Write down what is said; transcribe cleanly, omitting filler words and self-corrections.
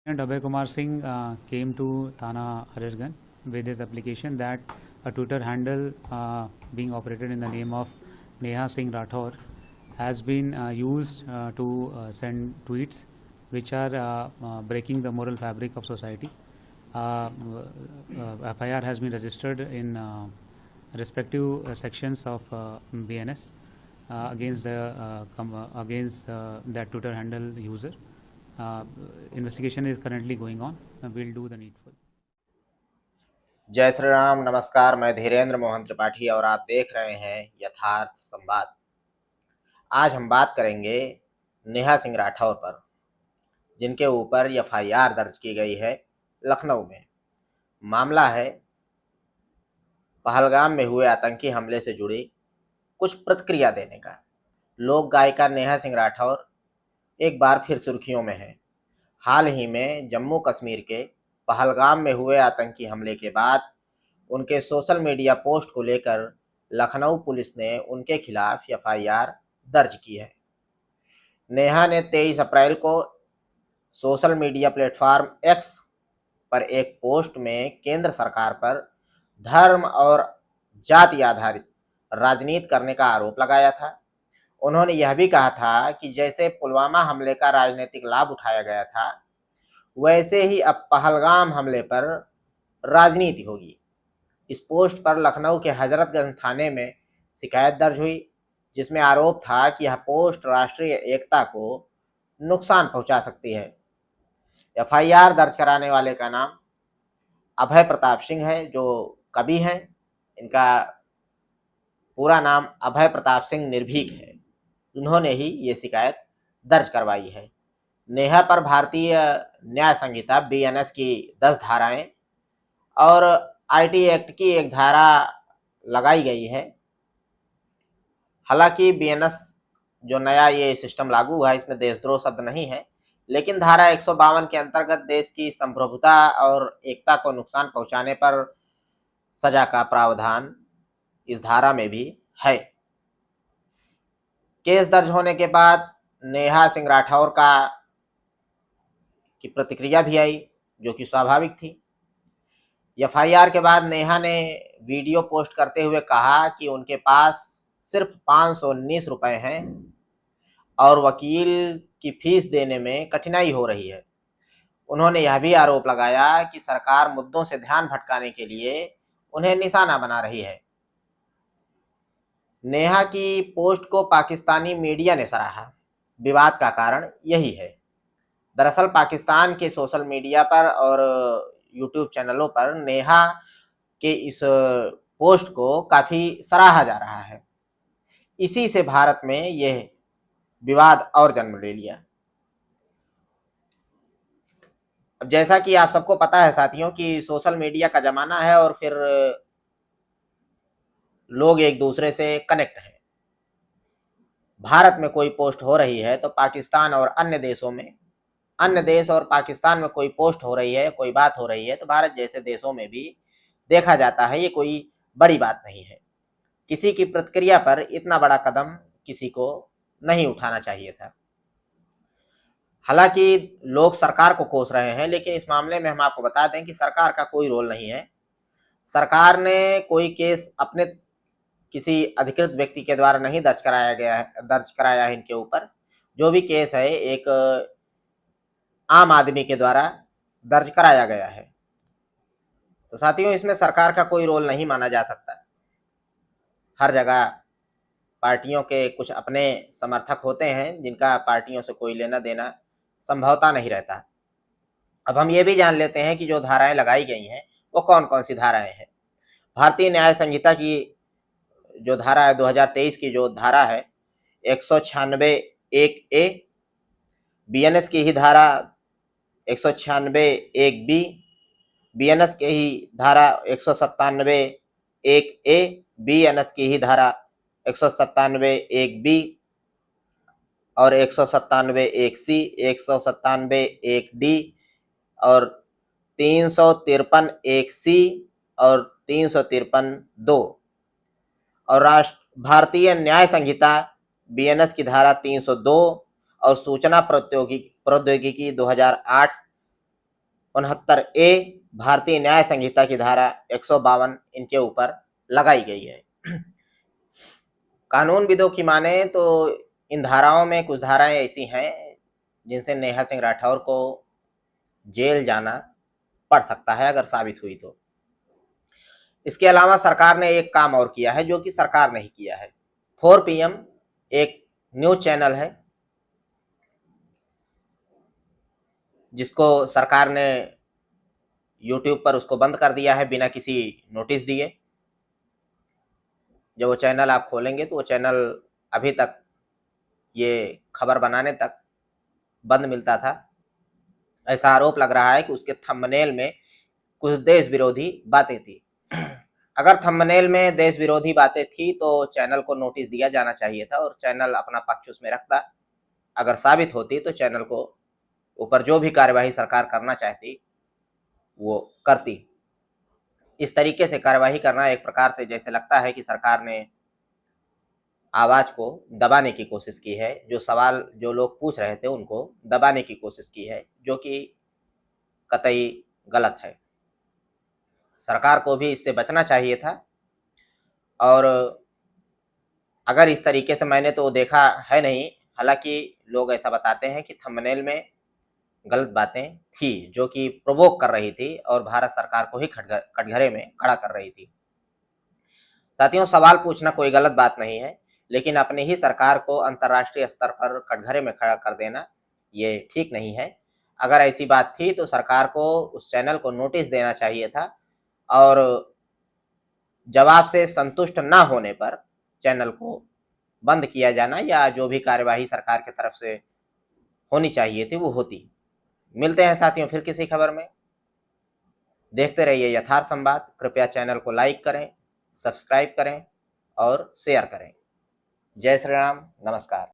And Abhay Kumar Singh came to Thana Harirganj with his application that a Twitter handle being operated in the name of Neha Singh Rathore has been used to send tweets which are breaking the moral fabric of society. FIR has been registered in respective sections of BNS against that Twitter handle user. Investigation is currently going on. We'll do the needful. जय श्री राम। नमस्कार, मैं धीरेन्द्र मोहन त्रिपाठी और आप देख रहे हैं यथार्थ संवाद। आज हम बात करेंगे नेहा सिंह राठौर पर, जिनके ऊपर एफआईआर दर्ज की गई है लखनऊ में। मामला है पहलगाम में हुए आतंकी हमले से जुड़ी कुछ प्रतिक्रिया देने का। लोक गायिका नेहा सिंह राठौर एक बार फिर सुर्खियों में है। हाल ही में जम्मू कश्मीर के पहलगाम में हुए आतंकी हमले के बाद उनके सोशल मीडिया पोस्ट को लेकर लखनऊ पुलिस ने उनके खिलाफ एफआईआर दर्ज की है। नेहा ने 23 अप्रैल को सोशल मीडिया प्लेटफॉर्म एक्स पर एक पोस्ट में केंद्र सरकार पर धर्म और जाति आधारित राजनीति करने का आरोप लगाया था। उन्होंने यह भी कहा था कि जैसे पुलवामा हमले का राजनीतिक लाभ उठाया गया था, वैसे ही अब पहलगाम हमले पर राजनीति होगी। इस पोस्ट पर लखनऊ के हजरतगंज थाने में शिकायत दर्ज हुई, जिसमें आरोप था कि यह पोस्ट राष्ट्रीय एकता को नुकसान पहुंचा सकती है। एफआईआर दर्ज कराने वाले का नाम अभय प्रताप सिंह है, जो कवि हैं। इनका पूरा नाम अभय प्रताप सिंह निर्भीक है। उन्होंने ही ये शिकायत दर्ज करवाई है। नेहा पर भारतीय न्याय संहिता बीएनएस की 10 धाराएं और आईटी एक्ट की एक धारा लगाई गई है। हालांकि बीएनएस जो नया ये सिस्टम लागू हुआ है, इसमें देशद्रोह शब्द नहीं है, लेकिन धारा 152 के अंतर्गत देश की संप्रभुता और एकता को नुकसान पहुंचाने पर सजा का प्रावधान इस धारा में भी है। केस दर्ज होने के बाद नेहा सिंह राठौर की प्रतिक्रिया भी आई, जो कि स्वाभाविक थी। एफआईआर के बाद नेहा ने वीडियो पोस्ट करते हुए कहा कि उनके पास सिर्फ 519 रुपए हैं और वकील की फीस देने में कठिनाई हो रही है। उन्होंने यह भी आरोप लगाया कि सरकार मुद्दों से ध्यान भटकाने के लिए उन्हें निशाना बना रही है। नेहा की पोस्ट को पाकिस्तानी मीडिया ने सराहा। विवाद का कारण यही है। दरअसल पाकिस्तान के सोशल मीडिया पर और यूट्यूब चैनलों पर नेहा के इस पोस्ट को काफ़ी सराहा जा रहा है। इसी से भारत में यह विवाद और जन्म ले लिया। अब जैसा कि आप सबको पता है साथियों कि सोशल मीडिया का ज़माना है और फिर लोग एक दूसरे से कनेक्ट हैं। भारत में कोई पोस्ट हो रही है तो पाकिस्तान और अन्य देश और पाकिस्तान में कोई पोस्ट हो रही है, कोई बात हो रही है, तो भारत जैसे देशों में भी देखा जाता है। ये कोई बड़ी बात नहीं है। किसी की प्रतिक्रिया पर इतना बड़ा कदम किसी को नहीं उठाना चाहिए था। हालांकि लोग सरकार को कोस रहे हैं, लेकिन इस मामले में हम आपको बता दें कि सरकार का कोई रोल नहीं है। सरकार ने कोई केस अपने किसी अधिकृत व्यक्ति के द्वारा नहीं दर्ज कराया है इनके ऊपर। जो भी केस है एक आम आदमी के द्वारा दर्ज कराया गया है। तो साथियों, इसमें सरकार का कोई रोल नहीं माना जा सकता। हर जगह पार्टियों के कुछ अपने समर्थक होते हैं जिनका पार्टियों से कोई लेना देना संभवतः नहीं रहता। अब हम ये भी जान लेते हैं कि जो धाराएं लगाई गई हैं वो कौन कौन सी धाराएं हैं। भारतीय न्याय संहिता की जो धारा है, 2023 की जो धारा है 196(1)A, बीएनएस की ही धारा 196(1)B, बीएनएस के ही धारा 197(1)A, बीएनएस की ही धारा 197(1)B और 197(1)C, 197(1)D और 353(1)C और 353(2 और भारतीय न्याय संहिता बीएनएस की धारा 302 और सूचना प्रौद्योगिकी 2008 69A भारतीय न्याय संहिता की धारा 152 इनके ऊपर लगाई गई है। कानूनविदों की माने तो इन धाराओं में कुछ धाराएं ऐसी हैं जिनसे नेहा सिंह राठौर को जेल जाना पड़ सकता है अगर साबित हुई तो। इसके अलावा सरकार ने एक काम और किया है जो कि सरकार नहीं किया है। 4PM एक न्यूज चैनल है जिसको सरकार ने YouTube पर उसको बंद कर दिया है बिना किसी नोटिस दिए। जब वो चैनल आप खोलेंगे तो वो चैनल अभी तक ये खबर बनाने तक बंद मिलता था। ऐसा आरोप लग रहा है कि उसके थंबनेल में कुछ देश विरोधी बातें थी। अगर थंबनेल में देश विरोधी बातें थी तो चैनल को नोटिस दिया जाना चाहिए था और चैनल अपना पक्ष उसमें रखता। अगर साबित होती तो चैनल को ऊपर जो भी कार्यवाही सरकार करना चाहती वो करती। इस तरीके से कार्यवाही करना एक प्रकार से जैसे लगता है कि सरकार ने आवाज को दबाने की कोशिश की है, जो सवाल जो लोग पूछ रहे थे उनको दबाने की कोशिश की है, जो कि कतई गलत है। सरकार को भी इससे बचना चाहिए था। और अगर इस तरीके से मैंने तो देखा है नहीं, हालांकि लोग ऐसा बताते हैं कि थंबनेल में गलत बातें थी जो कि प्रोवोक कर रही थी और भारत सरकार को ही कटघरे में खड़ा कर रही थी। साथियों, सवाल पूछना कोई गलत बात नहीं है, लेकिन अपनी ही सरकार को अंतर्राष्ट्रीय स्तर पर कटघरे में खड़ा कर देना ये ठीक नहीं है। अगर ऐसी बात थी तो सरकार को उस चैनल को नोटिस देना चाहिए था और जवाब से संतुष्ट ना होने पर चैनल को बंद किया जाना या जो भी कार्यवाही सरकार की तरफ से होनी चाहिए थी वो होती। मिलते हैं साथियों फिर किसी खबर में। देखते रहिए यथार्थ संवाद। कृपया चैनल को लाइक करें, सब्सक्राइब करें और शेयर करें। जय श्री राम, नमस्कार।